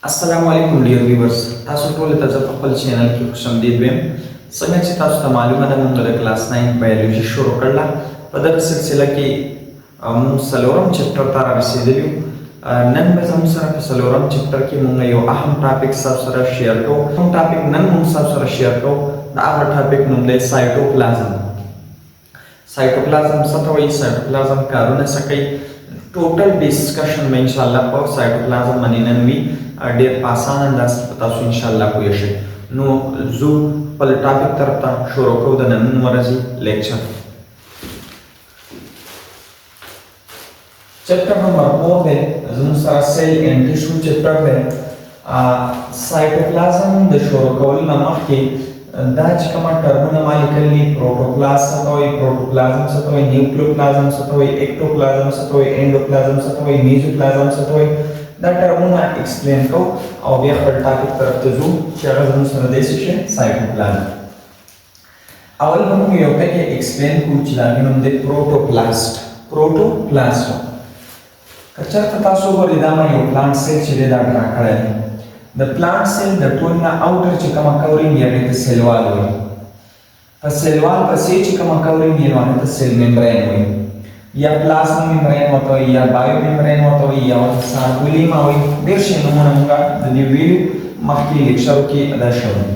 Assalamualaikum dear viewers. Tasu ټول ته په خپل چینل کې خوشامدید ویم. څنګه چې تاسو ته معلومه ده موږ د کلاس 9 بایولوژي شروع کړل. په دغه سلسله کې موږ څلورم چپټر ته رسیدلی یو. نن به زموږ سره په څلورم چپټر کې موږ یو اهم ټاپک تاسو سره شیر کوو. کوم ټاپک نن موږ تاسو سره شیر کوو؟ دا هغه ټاپک نوم دی سایټوپلازم. سایټوپلازم څه ته وایي؟ سایټوپلازم کارونه څه کوي؟ ټوټل ډسکشن مې ان شاء الله په سایټوپلازم باندې نن وی ډېر په اسانه انداز کې تاسو ان شاء الله پوه شئ. نو زه خپل ټاپک طرف ته شروع کوم د نن ورځې لیکچر. چپټر نمبر 4 دی زموږ سره سیل اینډ ټیشو چپټر دی. سایټوپلازم د شروع کولو نه مخکې دا چې کومه ټرمونه ما لیکلي پروټوپلاست څه ته وایي، پروټوپلازم څه ته وایي، نیوکلیوپلازم څه ته وایي، اکټوپلازم څه ته وایي، انډوپلازم څه ته وایي، میزوپلازم څه ته وایي، دا ټرمونه ایکسپلین کوو او بیا خپل ټاپک طرف ته ځو چې هغه زموږ سره دی څه شی سایټوپلازم. اول به موږ یو ټکی ایکسپلین کوو چې د هغې نوم دی پروټوپلاست. پروټوپلاست که چېرته تاسو وګورئ دا ما یو پلانټ سیل چې دی دا ډرا کړی دی. د پلانټ سیل د ټول نه اوټر چې کومه کورینګ یې هغې ته سیل وال وایي. په سیل وال پسې چې کومه کورینګ یې نو هغې ته سیل ممبرین وایي، یا پلازما ممبرین ورته وایي، یا بایو ممبرین ورته وایي، یا ورته سارکولیما وایي. ډېر شي نومونه موږ د دې ویډیو مخکې لیکچرو کې ادا شوي.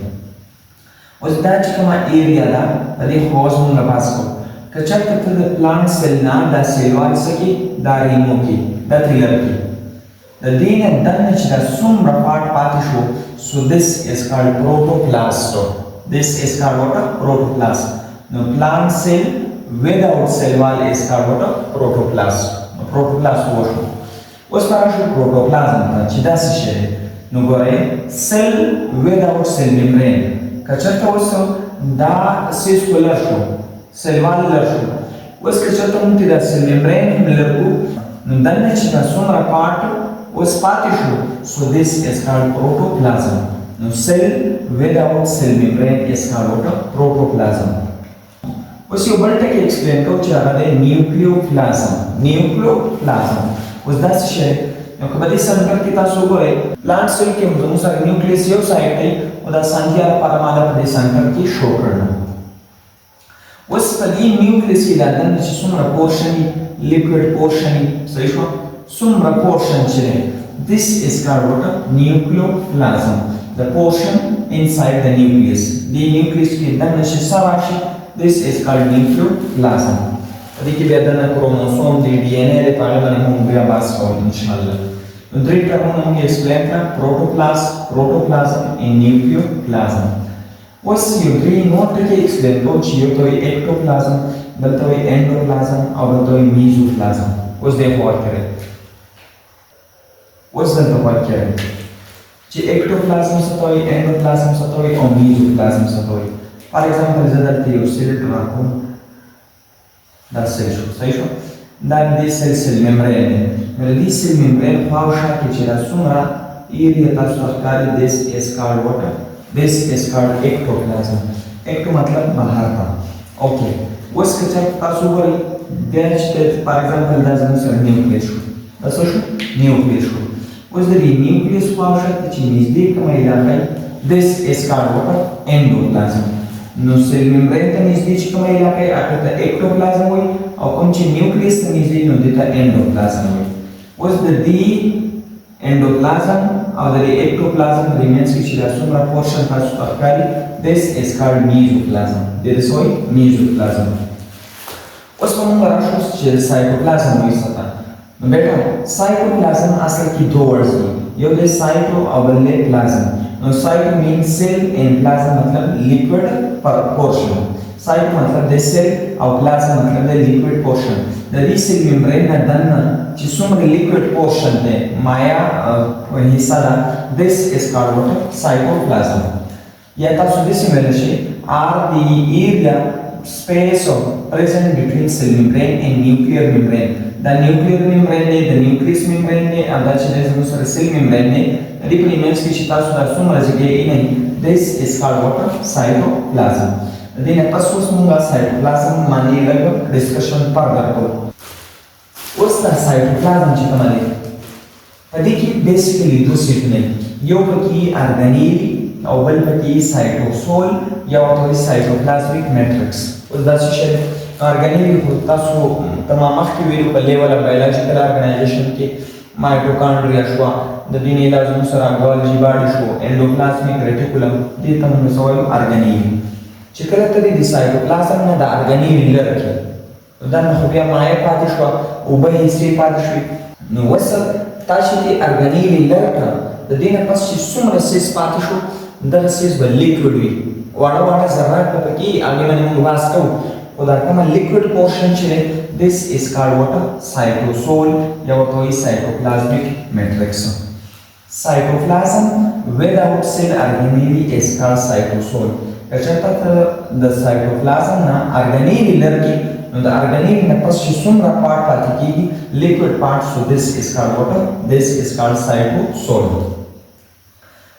اوس دا چې کومه ایریا ده د دې خواص موږ بحث کوو. که چېرته ته د پلانټ سیل نه دا سیل وال څه کړي، دا ریموو کړي، دا ترې لرې کړي. د دې نه دننه چې دا څومره پارټ پاتې شو، so this is called protoplast. This is called what? Protoplast. No plant cell without cell wall is called what? Protoplast. Protoplast وشو. اوس به راشو پروټوپلازم ته چې دا څه شی دی. نو ګورئ سیل without cell membrane. که چېرته اوس دا سیسکولر شو، سیل وال لر شو. اوس که چېرته موږ دا سیل ممبرین هم لر کړو نو دننه چې دا څومره پارټ اوس پاتې شو، so this is called protoplasm. No cell without cell membrane is called what? Protoplasm. اوس یو بل ټکی ایکسپلین کوو چې هغه دی نیوکلیوپلازم. نیوکلیوپلازم اوس دا څه شی نو که په دې سنټر کې تاسو وګورئ پلانټ سیل کې زموږ سره نیوکلیس یو سایډ دی او دا سانتیا لپاره ما دا په دې سنټر کې شو کړل. اوس په دې نیوکلیس کې دا دننه چې څومره پورشن وي، لیکوډ پورشن وي، صحیح شو؟ څومره پورشن چې دی this is called what? Nucleoplasm. The portion inside the nucleus. The nucleus کې دننه چې څه راشي this is called nucleoplasm. په دې کې بیا دننه کروموسوم دی، ډي ان اے دی، په هغې باندې موږ بیا بحث کوو انشاءالله. نو درې ټرمونه موږ ایکسپلین کړه: پروټوپلاست، پروټوپلازم and نیوکلیوپلازم. اوس یو درې نور ټکي ایکسپلین کوو چې یو ته وایي اکټوپلازم، بل ته وایي انډوپلازم او بل ته وایي میزوپلازم. اوس دې غور کړئ. اوس دلته غور کړئ چې اکټوپلازم څه ته وایي، انډوپلازم څه ته وایي او میزوپلازم څه ته وایي. فار ایگزامپل زه دلته یو سیل ډرا کوم، دا سیل شو، صحیح شو؟ دا د دې سیل ممبرین دی. نو د دې سیل ممبرین خواوشا کې چې دا څومره ایریا تاسو ته ښکاري this is called what? This is called ectoplasm. ecto مطلب بهر ته. اوکې اوس که چېرته تاسو وګورئ بیا چې فار ایگزامپل دا زموږ سره نیوکلیس شو، دا څه شو؟ نیوکلیس شو. اوس د دې نیوکلیس خواوشا ته چې نږدې کومه علاقه this is called what? Endoplasm. نو سیل ممبرین ته نږدې چې کومه علاقه یې هغې ته اکټوپلازم وایي او کوم چې نیوکلیس ته نږدې نو دې ته انډوپلازم وایي. اوس د دې انډوپلازم او د دې اکټوپلازم په منځ کې چې دا څومره پورشن تاسو ته ښکاري this is called میزوپلازم. دې ته څه وایي؟ میزوپلازم. اوس به موږ راشو چې سایټوپلازم وایي څه ته. نو بیټا سایټوپلازم اصل کې دوه ورډز دي، یو دی سایټو او بل دی پلازم. نو سایټو مینس سیل اینڈ پلازم مطلب لیکوډ پورشن. سایټو مطلب دی سیل او پلازم مطلب دی لیکوډ پورشن. د دې سیل ممبرین نه دننه چې څومره لیکوډ پورشن دی مایا حصه ده this is called what? Cytoplasm. یا تاسو داسې ویلی شئ are the area space of present between cell membrane and nuclear membrane. دا نیوکلیئر ممبرین دی، د نیوکلیس ممبرین دی او دا چې دی زموږ سره سیل ممبرین دی. د دې په منځ کې چې تاسو دا څومره ځای اینئ this is called what? Cytoplasm. د دې نه پس اوس موږ سایټوپلازم باندې لږ ډسکشن فردر کوو. اوس دا سایټوپلازم چې کومه دی په دې کې بیسیکلی دوه سیټونه یو پکې ارګانیل او بل پکې سایټوسول یا ورته سایټوپلازمیک میټرکس. اوس دا څه شی ارګانیل خو تاسو تمام مخکې ویلو په لیول اف بایولوژیکل ارګنایزیشن کې مایټوکانډریا شو، د دې نه علاوه سره ګولجی باډي شو، انډوپلازمیک ریټیکولم، دې ته موږ وایو ارګانیل. چې کله ته د سایټوپلازم نه د ارګانیل لرې کړې دا نه خو بیا مایع پاتې شوه، اوبه حصې پاتې شوې، نو اوس تا چې د ارګانیل لرې کړه د دې نه پس چې څومره سیز پاتې شو دغه سیز به لیکوډ وي، واړه واړه ذرات به پکې هغې باندې موږ بحث کوو. خو دا کومه لیکوډ پورشن چې دی this is called what cytosol یا ورته وایي cytoplasmic matrix. Cytoplasm without cell organelle is called cytosol. که چېرته ته د سایټوپلازم نه ارګانیل لرې کړې نو د ارګانیل نه پس چې څومره پارټ پاتې کېږي لیکوډ پارټ، سو this is called what this is called cytosol.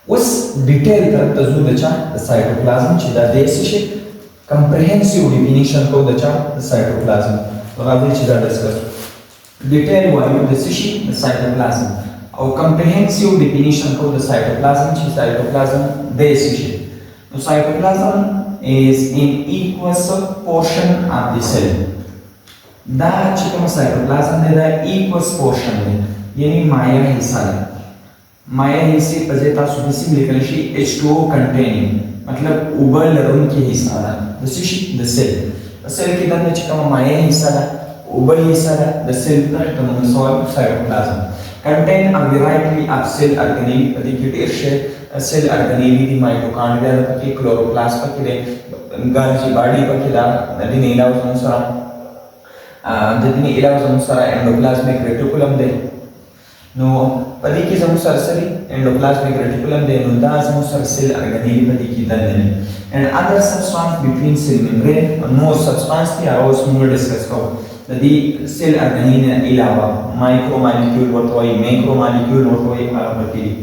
اوس ډیټیل طرف ته ځو د چا د سایټوپلازم چې دا دی څه شي کمپریهنسیو ډیفینیشن کوو د چا د سایټوپلازم. راځئ چې دا ډسکس ډیټیل وایو د څه شي د سایټوپلازم او کمپریهنسیو ډیفینیشن کوو د سایټوپلازم چې سایټوپلازم دی څه شي. نو سایټوپلازم is in equal portion of the cell. دا چې کوم سایټوپلازم دی دا equal portion دی یعنی مایع حصہ دی. مایع حصې په ځای تاسو داسې لیکلی شي H2O containing مطلب اوبه لرونکې حصه ده د څه شي د سیل. په سیل کې دننه چې کومه مایع حصه ده اوبه حصه ده د سیل دغې ته موږ وایو سایټوپلازم. contain a variety of cell organelle په دې کې ډېر شی سیل ارګانیل دي، مایټوکانډریا ده پکې، کلوروپلاست پکې دی، ګالجي باډي پکې ده، د دې نه علاوه زموږ سره انډوپلازمیک ریټیکولم دی. نو په دې کې زموږ سره څه دي انډوپلازمیک ریټیکولم دی، نو دا زموږ سره سیل ارګانیل په دې کې دننه دي. and other substance between cell membrane نور substance دي هغه اوس موږ ډسکس کوو. د دې سیل ارګانیل نه علاوه مایکرو مالیکول ورته وایي، میکرو مالیکول ورته وایي، هغه پکې دي.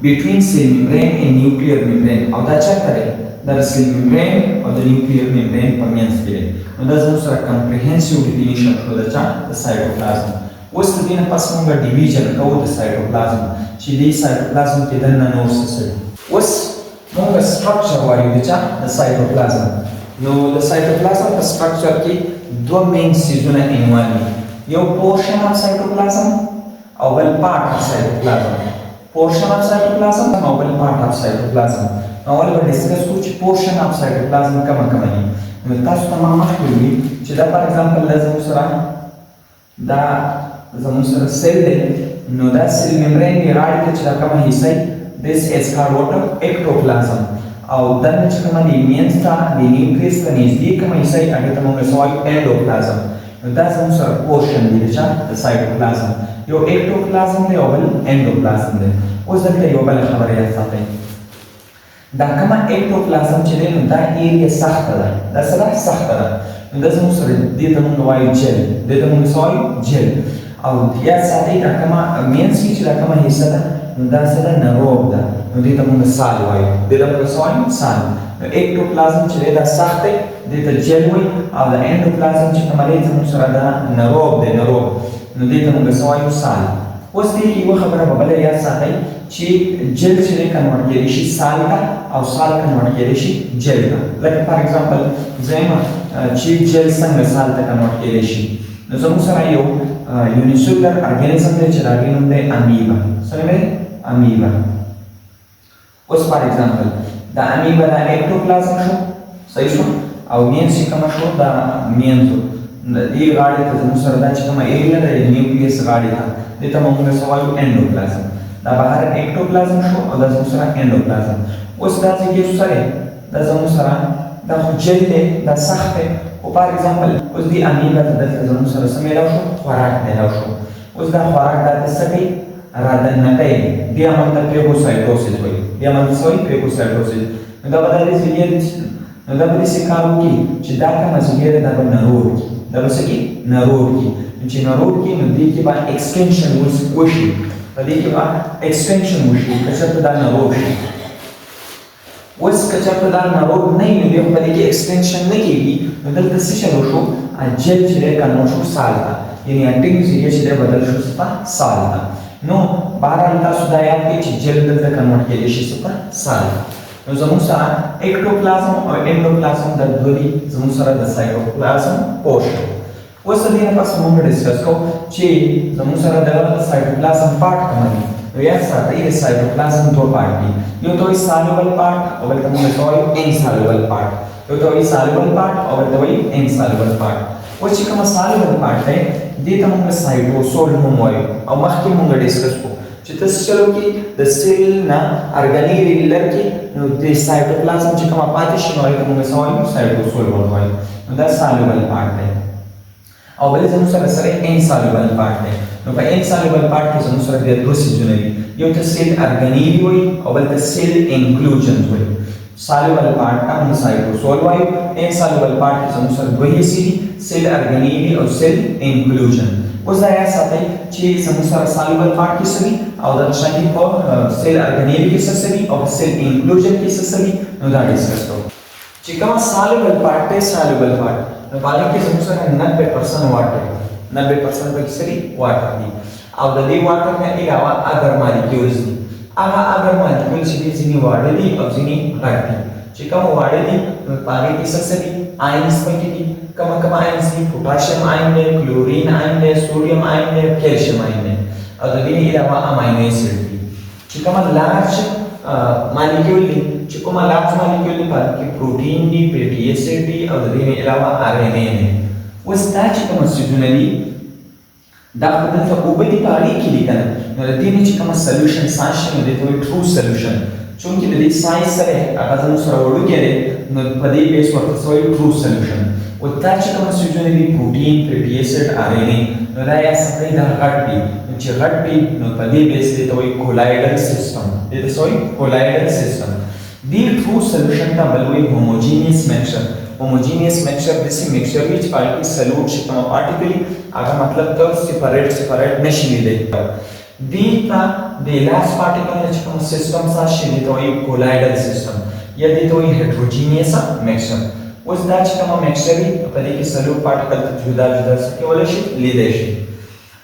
between cell membrane and nuclear membrane او دا چېرته دی دا د cell membrane او د nuclear membrane په منځ کې دی. نو دا زموږ سره comprehensive definition شو د چا د سایټوپلازم. اوس د دې نه پس موږ ډیویژن کوو د سایټوپلازم چې دې سایټوپلازم کې دننه نور څه څه دي. اوس موږ سټرکچر وایو د چا د سایټوپلازم. نو د سایټوپلازم په سټرکچر کې دوه مین څیزونه انوالو دي، یو پورشن اف سایټوپلازم او بل پارټ اف سایټوپلازم. portion of cytoplasm او بل part of cytoplasm. اول به ډسکس کوو چې portion of cytoplasm کومه کومه دي. نو تاسو ته ما مخکې ویلي چې دا فار ایگزامپل دا زموږ سره سیل دی، نو دا سیل ممبرین دی غاړې ته چې دا کومه حصه this is called what ectoplasm او دننه چې کومه دی مینځ ته د نیوکلیس ته نږدې کومه حصه یې هغې ته موږ څه وایو endoplasm. نو دا زموږ سره portion دی د چا د سایټوپلازم. یو اکټوپلازم دی او بل انډوپلازم دی. اوس دلته یو بله خبره یاد ساتئ، دا کومه اکټوپلازم چې دی نو دا ایریا سخته ده، دا څه ده سخته ده، نو دا زموږ سره دې ته موږ وایو جل، دې ته موږ څه وایو جل. او یاد ساتئ دا کومه مینځ کې چې دا کومه حصه ده نو دا څه ده نروب ده، نو دې ته موږ سال وایو، دې ته موږ څه وایو سال. نو اکټوپلازم چې دی دا سخت دی دې ته جل وایي، او د انډوپلازم چې کومه دی زموږ سره دا نروب دی نروب، نو دې ته موږ څه وایو سال. اوس دې کې یوه خبره به بله یاد ساتئ چې جل چې دی کنورټ کېدی شي سال ته او سال کنورټ کېدی شي جل ته. لکه فار ایگزامپل زه یم چې جل څنګه سال ته کنورټ کېدی شي. نو زموږ سره یو یونیسیلولر ارګانیزم دی چې د هغې نوم دی امیبا. څه نوم دی امیبا. اوس فار ایگزامپل دا امیبا دا اکټوپلازم شو، صحیح شو، او مینځ چې کومه شو دا مینځو دې غاړې ته زموږ سره دا چې کومه ایریا ده د نیوکلیس غاړې ته دې ته موږ څه وایو انډوپلازم. دا بهر اکټوپلازم شو او دا زموږ سره انډوپلازم. اوس دا چې کې سره دا زموږ سره دا خو جل دی دا سخت دی، خو فار ایگزامپل اوس دې امیبا ته دلته زموږ سره څه میلاو شو خوراک میلاو شو. اوس دا خوراک دا ته څه کوي رادننه کوي، دې عمل ته فیګوسایټوسیس وایي، دې عمل ته څه وایي فیګوسایټوسیس. نو دا به داسې نو دا به داسې کار وکړي چې دا کومه ځګر دا به نرور کړي، دا به څه کړي نرور کړي. چې نرور کړي نو دې کې به ایکسټنشن وشي، په دې کې به ایکسټنشن وشي که چېرته دا نرور شي. اوس که چېرته دا نرور نه وي نو بیا په دې کې ایکسټنشن نه کېږي، نو دلته څه چل وشو جل چې دی کنورټ شو سال ته، یعنې اټینګ ځای چې دی بدل شو څه ته سال ته. نو بهرحال تاسو دا یاد کړئ چې جل دلته کنورټ کېدای شي څه په سالب. نو زموږ سره اکټوپلازم او انډوپلازم د دوی زموږ سره د سایټوپلازم پورشن. اوس د دې نه پس موږ ډسکس کوو چې زموږ سره د سایټوپلازم پارت کوم دی. نو یاد ساتئ د سایټوپلازم دوه پارت دي. یو ته وایي سالوبل پارت او بل ته موږ ته وایو انسالوبل پارت. یو ته وایي سالوبل پارت او بل ته وایي انسالوبل پارت. اوس چې کوم سالوبل پارت دی دې ته موږ سایټوسول هم وایو او مخکې موږ ډسکس کوو چې تاسو چلو کې د سیل نه ارګانیل لري نو د سایټوپلازم چې کومه پاتې شي نو هغه موږ سوایو سایټوسول وایو. نو دا سالوبل پارت دی او بل زموږ سره انسالوبل پارت دی. نو په انسالوبل پارت کې زموږ سره د دوه سيزونه دي. یو ته سیل ارګانیل وایي او بل ته سیل انکلوژن وایي. soluble part ته موږ سایټوسول وایو. انسالوبل پارت کې زموږ سره دوه حصې دي سیل ارګانیل او سیل انکلوژن. اوس دا یاد ساتئ چې زموږ سره soluble part کې څه دي او د شانتي په سیل ارګانیل کې څه دي او سیل انکلوژن کې څه دي نو دا ډسکس کوو. چې کوم soluble part ته soluble part نو باندې کې زموږ سره 90% واټر 90% پکې څه دي واټر دي او د دې واټر نه علاوه اگر مالیکولز دي. هغه اگر مالیکولز چې ځینې واړه دي او ځینې غټ دي. چې کوم واړه دي نو باندې کې څه دي آینز پکې دي. کوم آینز دي پوټاشیم آین دی کلورین آین دی سوډیم آین دی کیلشیم آین دی او د دې علاوه امینو اسید دي. چې کوم لارج مالیکول دي چې کوم لارج مالیکول دي باندې کې پروتین دي فیټي اسید دي او د دې علاوه آر ان اے دي. اوس دا چې کوم سيزونه دي دا په دغه اوبدي پاړې کې دي کنه نو د دې چې کوم سولوشن ساشن د دې ټرو سولوشن چونکه د دې سایز سره هغه زموږ سره وړوکی دی نو په دې بیس ورته څه وایو ټرو سولوشن. او دا چې کوم سيزونه دي پروتین فیټي اسید آر ان اے نو دا یا څنګه دا غټ دي نو چې غټ دي نو په دې بیس دې ته وایي کولایډل سیستم. دې ته وایي کولایډل سیستم. دې ټرو سولوشن ته بل وایي هوموجینیس میکسچر. homogeneous mixture داسې mixture وي چې پای کې سلوټ شي کومه پارټیکل هغه مطلب ته سیپریټ نشي لیدل. دې ته د لاس پارټیکل چې کوم سیستم سره شي دې ته وایي کولایډل سیستم یا دې ته وایي هیټروجینیس میکسچر. اوس دا چې کومه میکسچر وي په دې کې سلوټ پارټیکل جدا جدا څه کولای شي لیدل شي.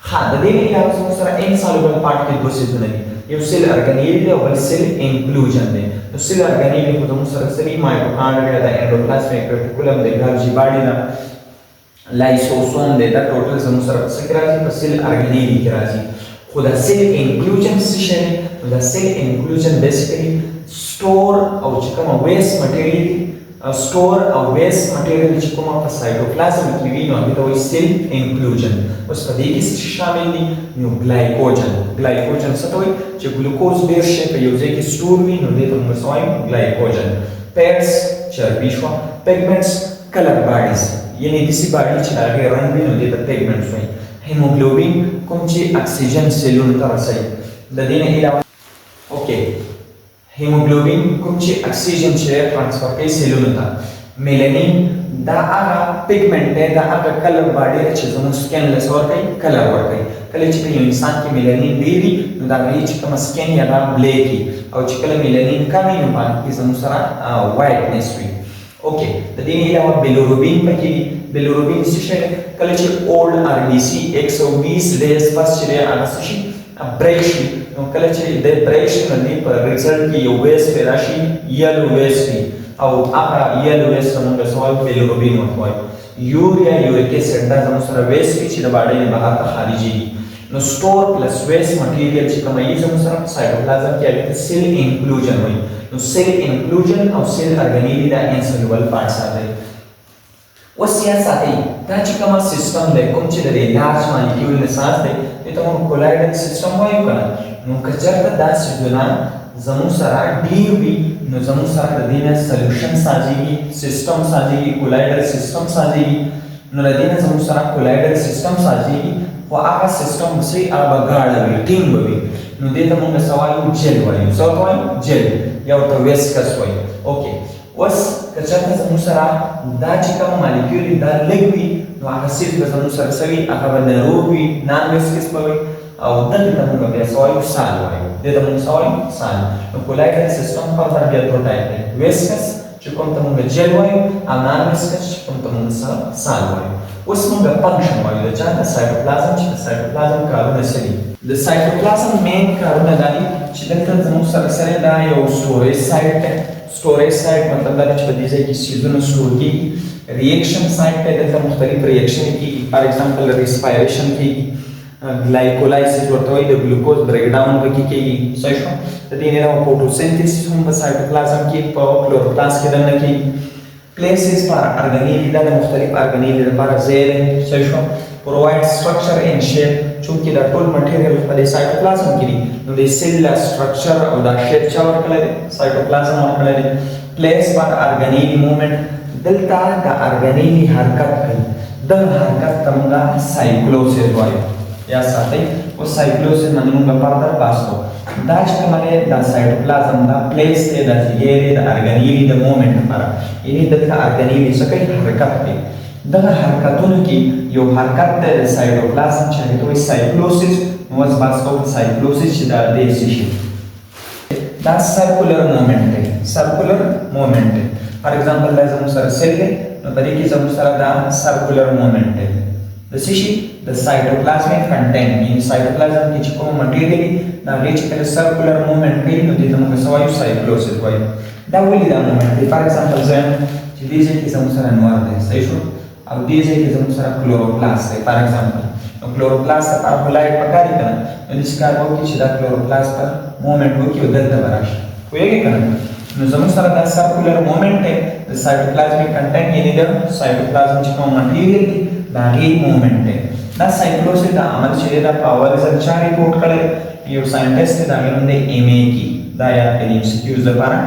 ها د دې علاوه زموږ سره انسالوبل پارت کې دوه سيزونه دي. یو سیل ارګانیل دی او بل سیل انکلوژن دی. نو سیل ارګانیل کې زموږ سره سری مایټوکاندریا دا انډوپلازم ریټیکولم دی ګالجی باډي دا لایسوسوم دی دا ټوټل زموږ سره څه راځي په سیل ارګانیل کې راځي. خو دا سیل انکلوژن څه شي نو دا سیل انکلوژن بیسیکلی سٹور او چې کوم ویست مټیریال سٹور او ویست مټیریال چې کومه په سایټوپلازم کې وي نو هغه ته وایي سیل انکلوژن. اوس په دې کې څه شامل دي نو ګلایکوجن څه ته وایي چې ګلوکوز ډېر شي په یو ځای کې سٹور وي نو دې ته موږ وایو ګلایکوجن. پیټس چربي شو پیګمنټس کلر باډیز یعنی داسې باډي چې هغه رنګ وي نو دې ته پیګمنټس وایي. هیموګلوبین کوم چې اکسیجن سیلونو ته رسوي. د دې نه علاوه اوکې هیموګلوبین کوم چې اکسیجن چې ټرانسفر کوي سیلونو ته. میلانین دا هغه پیګمنټ دی دا هغه کلر باډي چې زموږ سکین له سور کوي کلر ورکوي. کله چې په یو انسان کې میلانین ډېر وي نو دا غوي چې کوم سکین یا دا بلیک وي او چې کله میلانین کم وي نو باندې زموږ سره وایټنس وي. اوکې د دې علاوه بیلوروبین پکې وي. بیلوروبین څه شی کله چې اولډ آر بي سي 120 ډیز پس چې هغه څه شي بریک شي نو کله چې د بریک شي نو دې په ریزلټ کې یو ویست پیدا شي یلو ویست وي او هغه یلو ویست موږ سوال بیلوروبین وایو. یوریا یوریک اسید دا زموږ سره ویست وي چې د باډي نه بهر ته خارجيږي. نو سٹور پلس ویست مټیریال چې کومه یې زموږ سره سایټوپلازم کې هغه سیل انکلوژن وایي. نو سیل انکلوژن او سیل ارګانیل دا انسولوبل پارټس دي. اوس یا ساتي دا چې کومه سیستم دی کوم چې د لارج مالیکول نه ساز دی ته موږ کولایډل سیستم وایو کنه. نو که چېرته دا سيزونه زموږ سره ډېر وي نو زموږ سره د دې نه سولوشن سازېږي سیستم سازېږي کولایډل سیستم سازېږي. نو د دې نه زموږ سره کولایډل سیستم سازېږي خو هغه سیستم چې هغه غاړه وي ټینګ به وي نو دې ته موږ څه وایو جل وایو. څه وایو جل یا ورته ویسکس وایو. اوکې اوس که چېرته زموږ سره دا چې کوم مالیکول دا لږ وي نو هغه سیز به زموږ سره څه وي هغه به نرو وي نان ویسکس به وي او دلته ته موږ بیا څه وایو سال وایو. دې ته موږ څه وایو سال. نو کولایډل سیستم فردر بیا دوه ټایپ دی ویسکس چې کوم ته موږ جل وایو او نان ویسکس چې کوم ته موږ سال وایو. اوس موږ فنکشن وایو د چا د سایټوپلازم چې د سایټوپلازم کارونه څه دي. د سایټوپلازم مین کارونه دا دي چې دلته زموږ سره دا یو سټوریج سایټ دی. سټوریج سایټ مطلب دا چې په دې ځای کې څیزونه سټور کېږي. ریاکشن سایټ دی، دلته مختلف ریاکشن کېږي. فار ایگزامپل ریسپایریشن کېږي، ګلایکولایسیس ورته وایي، د ګلوکوز بریک ډاون پکې کېږي. صحیح شو. د دې نه علاوه فوټوسنتھیسس هم په سایټوپلازم کې په کلوروپلاست کې دننه کېږي. places for organelle دا د مختلف organelle لپاره ځای دی. صحیح شو. provide structure and shape چونکې دا ټول مټیریل په دې سایټوپلازم کې دي نو د سیل سټرکچر او دا شیپ چا ورکړی دی؟ سایټوپلازم ورکړی دی. place for organelle movement دلته د organelle حرکت کوي. د حرکت ته موږ سایکلوسس وایو. یا ساتئ اوس سایکلوسس باندې موږ فردر بحث کوو. دا چې کومه دی دا سایټوپلازم دا پلیس دی، دا ځای دی د organelle د مومنټ لپاره. یعنې دلته organelle څه کوي؟ حرکت کوي. دغه حرکتونو کې یو حرکت دی د سایټوپلازم چې هغې ته وایي سایکلوسس. نو اوس بحث کوو سایکلوسس چې دا دی څه شي؟ دا سرکولر مومنټ دی. سرکولر مومنټ دی. فار ایگزامپل دا زموږ سره سیل دی نو په دې کې زموږ سره دا سرکولر مومنټ دی. د څه شي؟ د سایټوپلازمیک کنټینټ. یعنې سایټوپلازم کې چې کوم مټیریل دي د هغې چې کله سرکولر مومنټ کوي نو دې ته موږ څه وایو؟ سایکلوسس وایو. دا ولې دا مومنټ دی؟ فار ایگزامپل زه یم چې دې ځای کې زموږ سره نور دی. صحیح شو. او دې ځای کې زموږ سره کلوروپلاست دی. فار ایگزامپل نو کلوروپلاست لپاره خو لایټ پکار دی که نه؟ نو داسې کار به وکړي چې دا کلوروپلاست ته مومنټ وکړي او دلته به راشي. پوهېږې که نه؟ نو زموږ سره دا سرکولر مومنټ دی د سایټوپلازمیک کنټینټ یعنې د سایټوپلازم چې کوم مټیریل دی د هغې مومنټ دی. دا سایکلوسس دا عمل چې دی دا په اول ځل چا ریپورټ کړی؟ یو ساینټسټ دی، د هغې نوم دی MAK. دا یاد کړئ MCQs لپاره.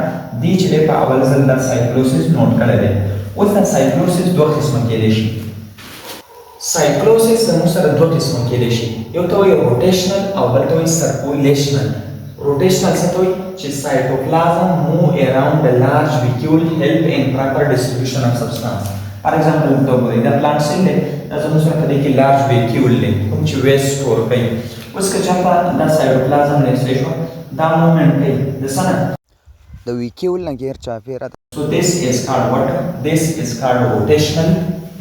دې چې دی په اول ځل دا سایکلوسس نوټ کړی دی. اوس دا سایکلوسس دوه قسمه کېدی شي. سایکلوسس زموږ سره دوه قسمه کېدی شي. یو ته وایي روټیشنل او بل ته وایي سرکولیشنل. روټیشنل څه ته وایي؟ چې سایټوپلازم موو اراوند د لارج ویکیول هیلپ ان پراپر ډسټریبیوشن اف سبسټانس. فار ایگزامپل ته وګورئ دا پلانټ سیل دی، دا زموږ سره په دې کې لارج ویکیول دی کوم چې ویسټ سټور کوي. اوس که چېرته دا سایټوپلازم دی صحیح شو دا مومنټ کوي د څه نه؟ د ویکیول نه غیر چاپېره ده. So this is called what? This is called rotational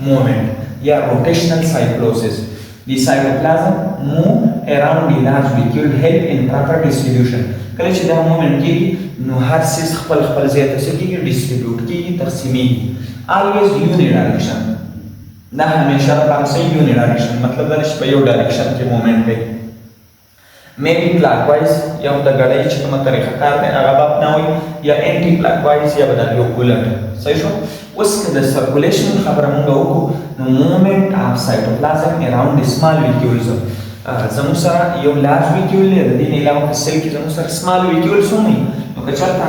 movement या rotational cyclosis. The cytoplasm move around the large vacuole help in proper distribution. کله چې دا مومنټ کېږي نو هر څیز خپل خپل ځای ته څه کېږي؟ ډسټریبیوټ کېږي، تقسیمېږي. always unidirection. دا همیشه لپاره څه unidirection مطلب دا چې په یو ډایرکشن کې مومنټ کوي. maybe clockwise یا د ګړۍ چې کومه طریقه کار دی هغه به اپناوئ یا انټي کلوکوایز یا به د یو الټ. صحیح شو. اوس که د سرکولیشن خبره موږ وکړو نو مومنټ اف سایټوپلازم اراوند د سمال ویکیولز زموږ سره یو لارج ویکیول دی، د دې نه علاوه په سیل کې زموږ سره سمال ویکیولز هم وي. نو که چېرته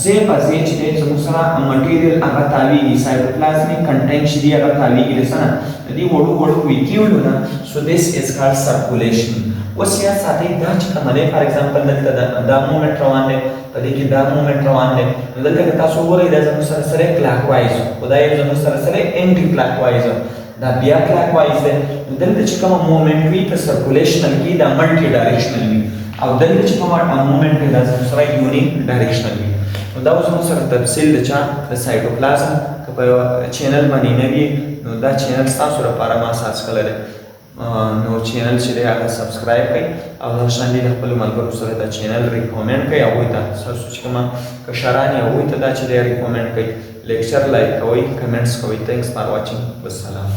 ځای په ځای چې دی زموږ سره مټیریل هغه تاویږي، سایټوپلازمیک کنټینټ چې دی هغه تاویږي د څه نه؟ د دې وړو وړو ویکیولو نه. سو دیس از کالډ سرکولیشن. اوس یا ساتئ دا چې کومه دی فار ایگزامپل دلته دا مومنټ روان دی، په دې کې دا مومنټ روان دی. نو دلته که تاسو وګورئ دا زموږ سره سره کلاکوایز خو دا یو زموږ سره سره انټي کلاکوایز دا بیا کلاکوایز دی. نو دلته چې کومه مومنټ وي په سرکولیشنل کې دا ملټي ډایرکشنل وي او دلته چې کومه مومنټ وي دا زموږ سره یوني ډایرکشنل وي. نو دا اوس موږ سره تفصیل د چا د سایټوپلازم که په چینل باندې نه وي نو دا چینل ستاسو لپاره ما اساس کړی دی. نو چینل چې دی هغه سبسکرایب کړئ او دا شان دي د خپلو ملګرو سره دا چینل ریکومنډ کړئ. هغوی ته ستاسو چې کومه کشران یې هغوی ته دا چې دی ریکومنډ کړئ. لیکچر لایک کوئ، کمنټس کوئ. تھینکس فار واچینګ. والسلام.